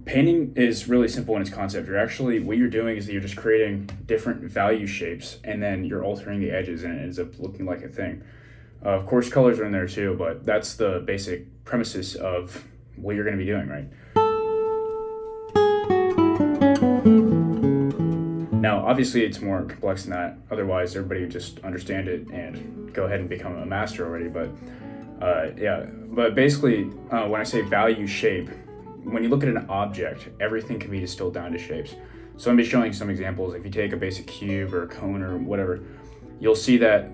Painting is really simple in its concept. What you're doing is that you're just creating different value shapes, and then you're altering the edges, and it ends up looking like a thing. Of course, colors are in there too, but that's the basic premises of what you're going to be doing, right? Now, obviously, it's more complex than that. Otherwise, everybody would just understand it and go ahead and become a master already. But basically, when I say value shape, when you look at an object, everything can be distilled down to shapes. So I'm just showing some examples. If you take a basic cube or a cone or whatever, you'll see that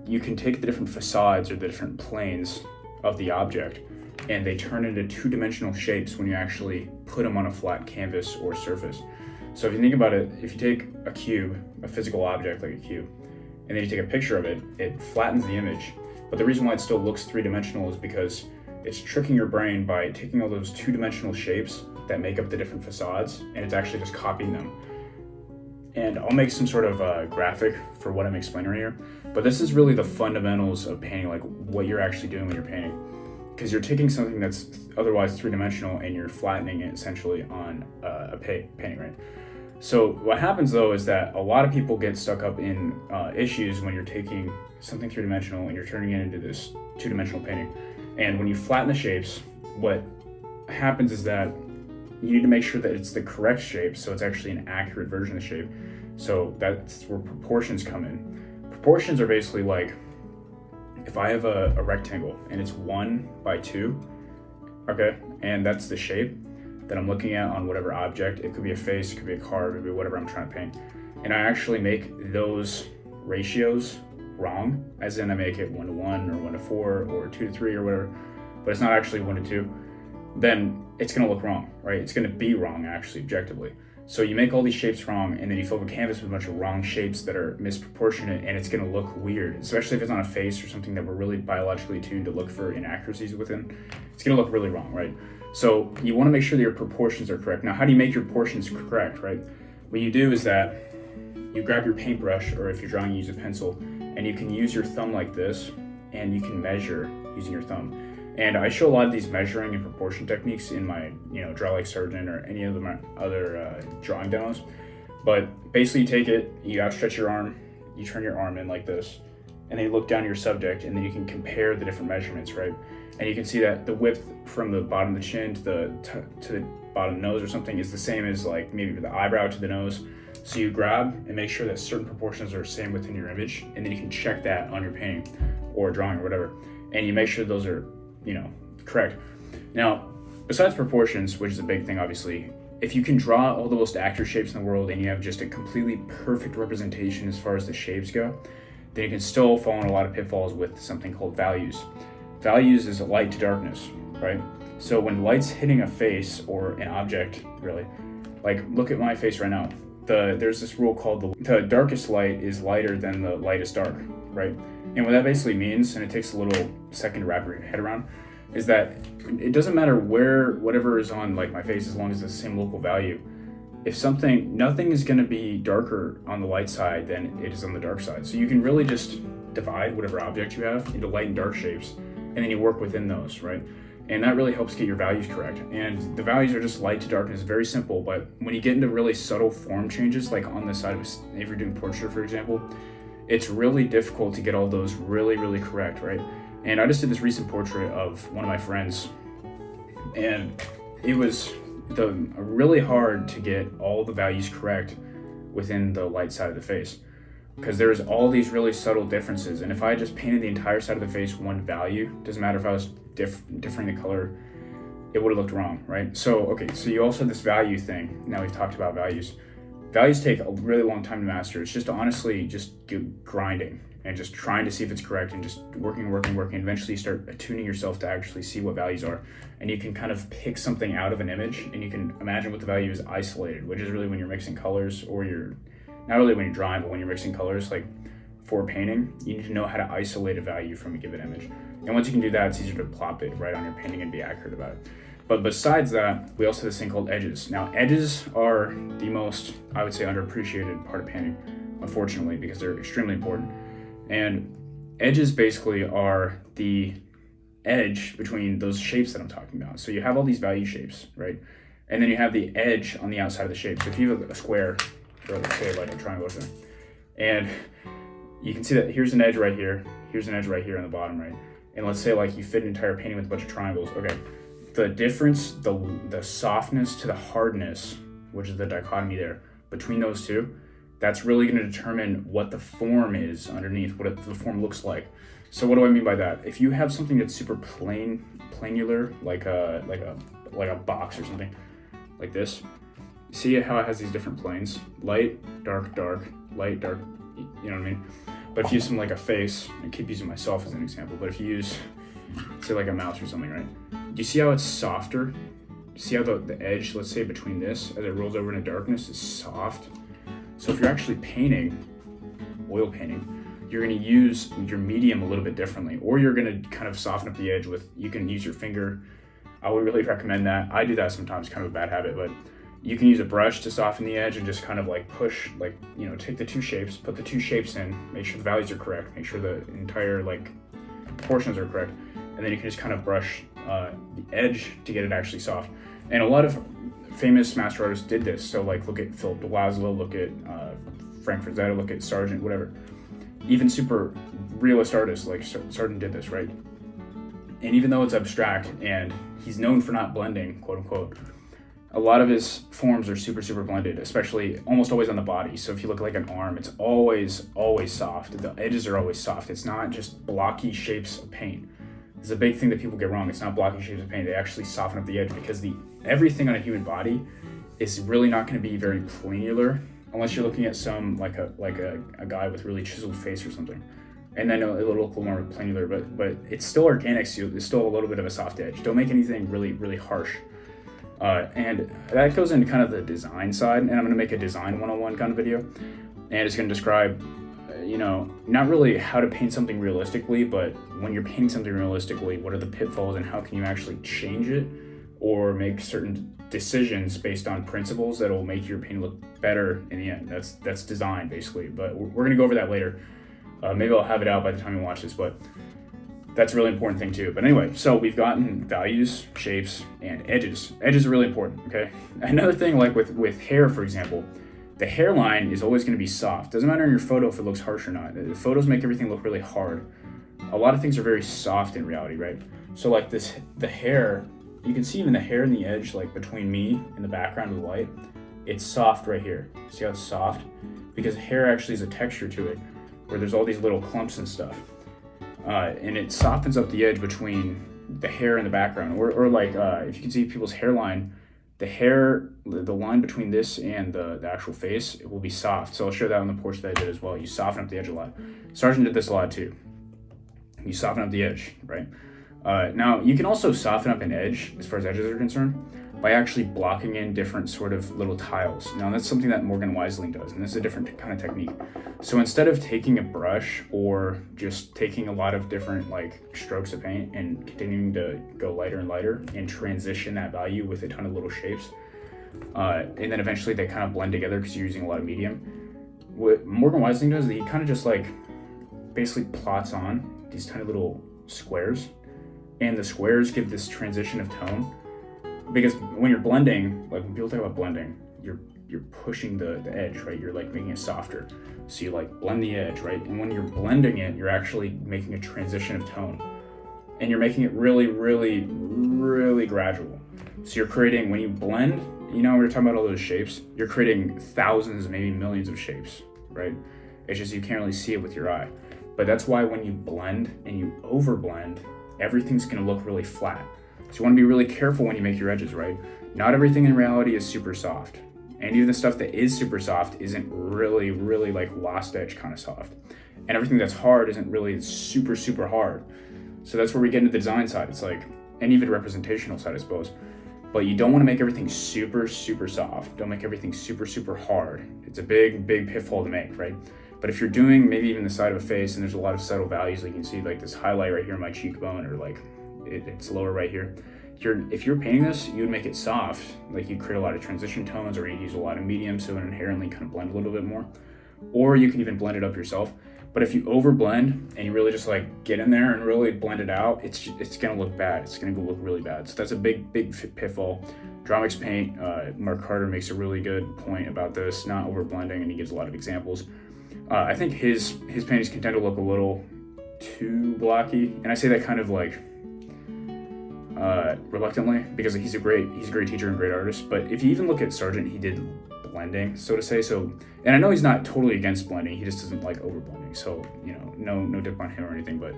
you can take the different facades or the different planes of the object, and they turn into two-dimensional shapes when you actually put them on a flat canvas or surface. So if you think about it, if you take a cube, a physical object like a cube, and then you take a picture of it, it flattens the image. But the reason why it still looks three-dimensional is because it's tricking your brain by taking all those two-dimensional shapes that make up the different facades, and it's actually just copying them. And I'll make some sort of graphic for what I'm explaining right here, but this is really the fundamentals of painting, like what you're actually doing when you're painting. Because you're taking something that's otherwise three-dimensional and you're flattening it essentially on a painting, right? So what happens though is that a lot of people get stuck up in issues when you're taking something three-dimensional and you're turning it into this two-dimensional painting. And when you flatten the shapes, what happens is that you need to make sure that it's the correct shape, so it's actually an accurate version of the shape. So that's where proportions come in. Proportions are basically like, if I have a rectangle and it's 1 by 2, okay, and that's the shape that I'm looking at on whatever object. It could be a face, it could be a car, it could be whatever I'm trying to paint. And I actually make those ratios wrong, as in I make it 1 to 1 or 1 to 4 or 2 to 3 or whatever, but it's not actually 1 to 2, then it's going to look wrong, right? It's going to be wrong actually, objectively. So you make all these shapes wrong, and then you fill the canvas with a bunch of wrong shapes that are misproportionate, and it's going to look weird, especially if it's on a face or something that we're really biologically tuned to look for inaccuracies within. It's going to look really wrong, right? So you want to make sure that your proportions are correct. Now, how do you make your proportions correct, right? What you do is that you grab your paintbrush, or if you're drawing, you use a pencil, and you can use your thumb like this, and you can measure using your thumb. And I show a lot of these measuring and proportion techniques in my, Draw Like Sargent or any of my other drawing demos. But basically you take it, you outstretch your arm, you turn your arm in like this, and then you look down at your subject, and then you can compare the different measurements, right? And you can see that the width from the bottom of the chin to the bottom of the nose or something is the same as like maybe the eyebrow to the nose. So you grab and make sure that certain proportions are the same within your image, and then you can check that on your painting or drawing or whatever. And you make sure those are correct. Now, besides proportions, which is a big thing, obviously, if you can draw all the most accurate shapes in the world and you have just a completely perfect representation as far as the shapes go, then you can still fall in a lot of pitfalls with something called values. Values is light to darkness, right? So when light's hitting a face or an object, really, like look at my face right now. There's this rule called the darkest light is lighter than the lightest dark, right? And what that basically means, and it takes a little second to wrap your head around, is that it doesn't matter whatever is on like my face, as long as it's the same local value. Nothing is going to be darker on the light side than it is on the dark side. So you can really just divide whatever object you have into light and dark shapes, and then you work within those, right? And that really helps get your values correct. And the values are just light to darkness, very simple. But when you get into really subtle form changes, like on the side of if you're doing portrait, for example, it's really difficult to get all those really, really correct, right? And I just did this recent portrait of one of my friends, and it was really hard to get all the values correct within the light side of the face, because there's all these really subtle differences. And if I just painted the entire side of the face one value, doesn't matter if I was differing the color, it would have looked wrong, right? So you also have this value thing. Now we've talked about values. Values take a really long time to master. It's just honestly just grinding and just trying to see if it's correct, and just working. Eventually you start attuning yourself to actually see what values are. And you can kind of pick something out of an image, and you can imagine what the value is isolated, which is really when you're mixing colors, or not really when you're drawing, but when you're mixing colors, like for painting, you need to know how to isolate a value from a given image. And once you can do that, it's easier to plop it right on your painting and be accurate about it. But besides that, we also have this thing called edges. Now, edges are the most, I would say, underappreciated part of painting, unfortunately, because they're extremely important. And edges basically are the edge between those shapes that I'm talking about. So you have all these value shapes, right? And then you have the edge on the outside of the shape. So if you have a square, or let's say like a triangle or something, and you can see that here's an edge right here, here's an edge right here on the bottom, right? And let's say like you fit an entire painting with a bunch of triangles. Okay, the difference, the softness to the hardness, which is the dichotomy there, between those two, that's really going to determine what the form is underneath, what the form looks like. So what do I mean by that? If you have something that's super planular, like a box or something, like this, see how it has these different planes? Light, dark, dark, light, dark, you know what I mean? But if you use something like a face, I keep using myself as an example, but if you use, say like a mouse or something, right? Do you see how it's softer? See how the edge, let's say between this, as it rolls over into darkness, is soft? So if you're actually painting, oil painting, you're gonna use your medium a little bit differently, or you're gonna kind of soften up the edge with, you can use your finger. I would really recommend that. I do that sometimes, kind of a bad habit, but you can use a brush to soften the edge and just kind of like push, like, you know, take the two shapes, put the two shapes in, make sure the values are correct, make sure the entire like portions are correct, and then you can just kind of brush the edge to get it actually soft. And a lot of famous master artists did this. So like look at Philip Laszlo, look at Frank Frazetta, look at Sargent, whatever. Even super realist artists like Sargent did this, right? And even though it's abstract and he's known for not blending, quote unquote, a lot of his forms are super, super blended, especially almost always on the body. So if you look like an arm, it's always soft. The edges are always soft. It's not just blocky shapes of paint. It's a big thing that people get wrong. It's not blocky shapes of paint. They actually soften up the edge because everything on a human body is really not going to be very planular unless you're looking at some like a guy with really chiseled face or something. And then it'll look a little more planular, but it's still organic, so it's still a little bit of a soft edge. Don't make anything really, really harsh. And that goes into kind of the design side, and I'm going to make a design 101 kind of video, and it's going to describe, you know, not really how to paint something realistically, but when you're painting something realistically, what are the pitfalls and how can you actually change it or make certain decisions based on principles that will make your painting look better in the end. That's design basically, but we're going to go over that later. Maybe I'll have it out by the time you watch this, but that's a really important thing too. But anyway, so we've gotten values, shapes, and edges. Edges are really important, okay? Another thing, like with hair, for example, the hairline is always going to be soft. Doesn't matter in your photo if it looks harsh or not. The photos make everything look really hard. A lot of things are very soft in reality, right? So like the hair, you can see even the hair and the edge, like between me and the background of the light, it's soft right here. See how it's soft? Because hair actually is a texture to it, where there's all these little clumps and stuff. And it softens up the edge between the hair and the background. Or like, if you can see people's hairline, the line between this and the actual face, it will be soft. So I'll show that on the portrait that I did as well. You soften up the edge a lot. Sargent did this a lot too. You soften up the edge, right? Now, you can also soften up an edge, as far as edges are concerned, by actually blocking in different sort of little tiles. Now, that's something that Morgan Weisling does, and this is a different kind of technique. So instead of taking a brush or just taking a lot of different like strokes of paint and continuing to go lighter and lighter and transition that value with a ton of little shapes, and then eventually they kind of blend together because you're using a lot of medium. What Morgan Weisling does is he kind of just like basically plots on these tiny little squares, and the squares give this transition of tone. Because when you're blending, like when people talk about blending, you're pushing the edge, right? You're like making it softer. So you like blend the edge, right? And when you're blending it, you're actually making a transition of tone. And you're making it really, really, really gradual. So you're creating, when you blend, you know, we were talking about all those shapes, you're creating thousands, maybe millions of shapes, right? It's just you can't really see it with your eye. But that's why when you blend and you overblend, everything's gonna look really flat. So you want to be really careful when you make your edges, right? Not everything in reality is super soft. And even the stuff that is super soft isn't really, really like lost edge kind of soft. And everything that's hard isn't really super, super hard. So that's where we get into the design side. It's like, and even representational side, I suppose. But you don't want to make everything super, super soft. Don't make everything super, super hard. It's a big, big pitfall to make, right? But if you're doing maybe even the side of a face and there's a lot of subtle values, like you can see like this highlight right here in my cheekbone, or like it's lower right here. If you're painting this, you would make it soft, like you'd create a lot of transition tones, or you'd use a lot of medium so it inherently kind of blend a little bit more. Or you can even blend it up yourself. But if you overblend and you really just like get in there and really blend it out, it's gonna look bad. It's gonna look really bad. So that's a big pitfall. Dramix Paint, Mark Carter makes a really good point about this, not overblending, and he gives a lot of examples. I think his paintings can tend to look a little too blocky, and I say that kind of like reluctantly, because he's a great teacher and great artist. But if you even look at Sargent, he did blending, so to say. So, and I know he's not totally against blending, he just doesn't like over blending. So, you know, no dip on him or anything. But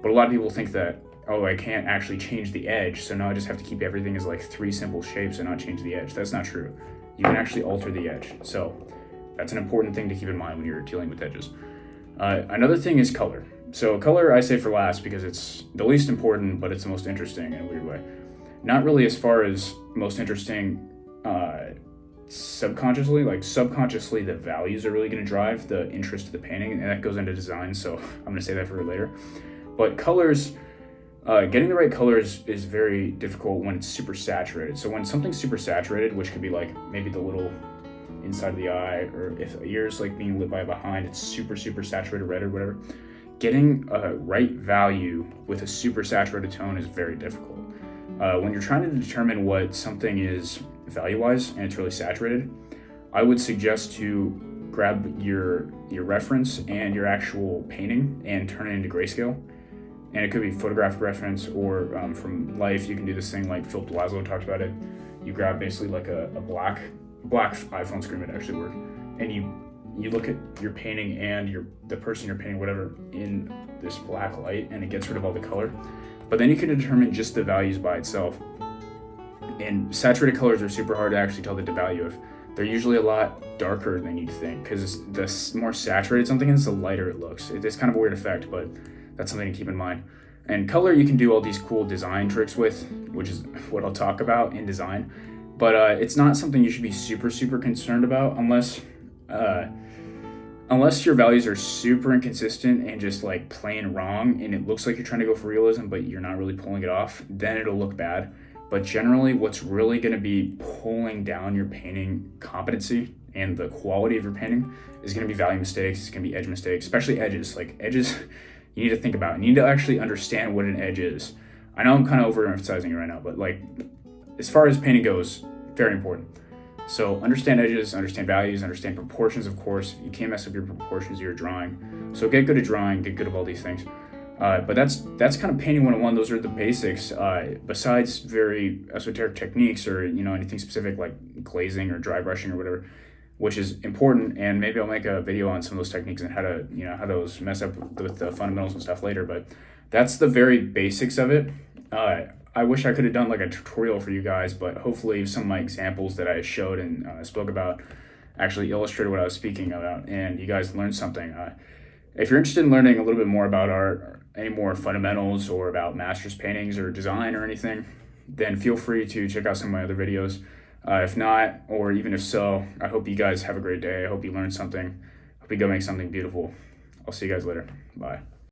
a lot of people think that, oh, I can't actually change the edge, so now I just have to keep everything as like 3 simple shapes and not change the edge. That's not true. You can actually alter the edge. So that's an important thing to keep in mind when you're dealing with edges. Another thing is color. So color I say for last because it's the least important, but it's the most interesting in a weird way. Not really as far as most interesting subconsciously. Like subconsciously, the values are really going to drive the interest of the painting, and that goes into design, so I'm going to say that for later. But colors, getting the right colors is very difficult when it's super saturated. So when something's super saturated, which could be like maybe the little inside of the eye, or if a ear's like being lit by behind, it's super saturated red or whatever. Getting a right value with a super saturated tone is very difficult. When you're trying to determine what something is value-wise and it's really saturated, I would suggest to grab your reference and your actual painting and turn it into grayscale. And it could be photographic reference or from life. You can do this thing like Philip Laszlo talked about it. You grab basically like a black iPhone screen would actually work, and you look at your painting and the person you're painting, whatever, in this black light, and it gets rid of all the color. But then you can determine just the values by itself. And saturated colors are super hard to actually tell the value of. They're usually a lot darker than you'd think, because the more saturated something is, the lighter it looks. It's kind of a weird effect, but that's something to keep in mind. And color, you can do all these cool design tricks with, which is what I'll talk about in design. But it's not something you should be super concerned about unless your values are super inconsistent and just like plain wrong, and it looks like you're trying to go for realism, but you're not really pulling it off. Then it'll look bad. But generally, what's really going to be pulling down your painting competency and the quality of your painting is going to be value mistakes. It's going to be edge mistakes, especially edges. Like edges, you need to think about. You need to actually understand what an edge is. I know I'm kind of overemphasizing it right now, but like as far as painting goes, very important. So understand edges, understand values, understand proportions, of course. You can't mess up your proportions of your drawing. So get good at drawing, get good at all these things. But that's kind of painting 101. Those are the basics. Besides very esoteric techniques or anything specific like glazing or dry brushing or whatever, which is important. And maybe I'll make a video on some of those techniques and how to how those mess up with the fundamentals and stuff later. But that's the very basics of it. I wish I could have done like a tutorial for you guys, but hopefully some of my examples that I showed and spoke about actually illustrated what I was speaking about, and you guys learned something. If you're interested in learning a little bit more about art, any more fundamentals, or about master's paintings or design or anything, then feel free to check out some of my other videos. If not, or even if so, I hope you guys have a great day. I hope you learned something. I hope you go make something beautiful. I'll see you guys later. Bye.